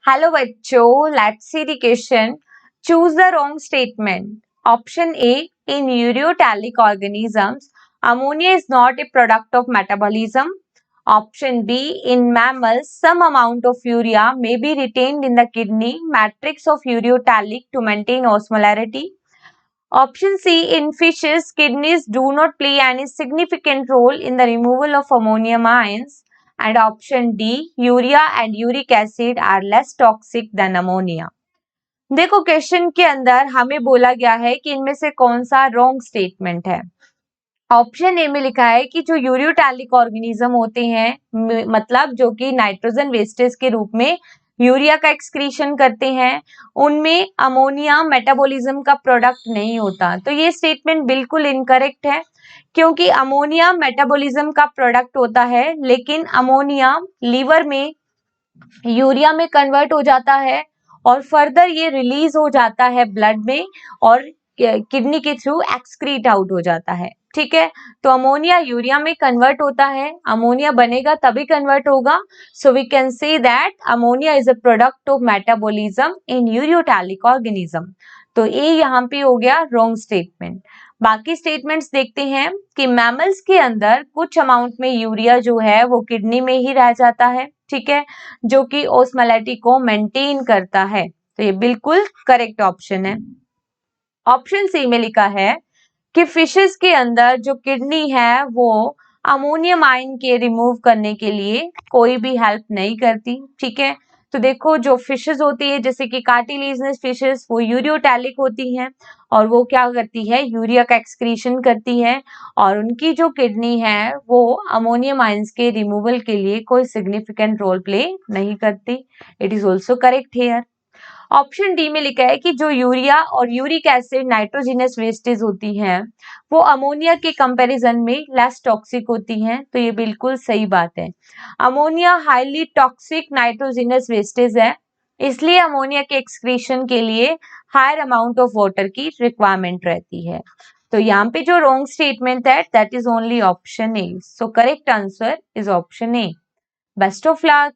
Hello बच्चों, let's see the question. Choose the wrong statement. Option A, in ureotelic organisms ammonia is not a product of metabolism. Option B, in mammals some amount of urea may be retained in the kidney matrix of ureotalic to maintain osmolarity. Option C, in fishes kidneys do not play any significant role in the removal of ammonium ions. And option D, urea and uric acid are less toxic than ammonia. देखो question के अंदर हमें बोला गया है कि इनमें से कौन सा रॉन्ग स्टेटमेंट है. ऑप्शन ए में लिखा है कि जो यूरियोटैलिक ऑर्गेनिज्म होते हैं, मतलब जो कि नाइट्रोजन वेस्टेज के रूप में यूरिया का एक्सक्रीशन करते हैं, उनमें अमोनिया मेटाबॉलिज्म का प्रोडक्ट नहीं होता. तो ये स्टेटमेंट बिल्कुल इनकरेक्ट है, क्योंकि अमोनिया मेटाबॉलिज्म का प्रोडक्ट होता है, लेकिन अमोनिया लीवर में यूरिया में कन्वर्ट हो जाता है और फर्दर ये रिलीज हो जाता है ब्लड में और किडनी के थ्रू एक्सक्रीट आउट हो जाता है. ठीक है, तो अमोनिया यूरिया में कन्वर्ट होता है, अमोनिया बनेगा तभी कन्वर्ट होगा. So we can say that ammonia is a product of metabolism in ureotelic organism. तो ये यहाँ पे हो गया रॉन्ग स्टेटमेंट. बाकी स्टेटमेंट्स देखते हैं कि मैमल्स के अंदर कुछ अमाउंट में यूरिया जो है वो किडनी में ही रह जाता है. ठीक है, जो कि ओस्मोलैरिटी को मेंटेन करता है. तो ये बिल्कुल करेक्ट ऑप्शन है. ऑप्शन सी में लिखा है कि फिशेस के अंदर जो किडनी है वो अमोनियम आयन के रिमूव करने के लिए कोई भी हेल्प नहीं करती. ठीक है, तो देखो जो फिशेस होती है जैसे कि कार्टिलेजिनस फिशेस, वो यूरियोटैलिक होती हैं और वो क्या करती है, यूरिया का एक्सक्रीशन करती है और उनकी जो किडनी है वो अमोनियम आयंस के रिमूवल के लिए कोई सिग्निफिकेंट रोल प्ले नहीं करती. It is also correct here. Option D में लिखा है कि जो यूरिया और यूरिक एसिड नाइट्रोजिनस वेस्टेज होती हैं वो अमोनिया के कंपैरिजन में लेस टॉक्सिक होती हैं. तो ये बिल्कुल सही बात है. Ammonia highly toxic nitrogenous wastage है, इसलिए अमोनिया के एक्सक्रीशन के लिए हायर अमाउंट ऑफ वाटर की रिक्वायरमेंट रहती है. तो यहाँ पे जो रॉन्ग स्टेटमेंट है that is only option A. So correct answer is option A. Best of luck.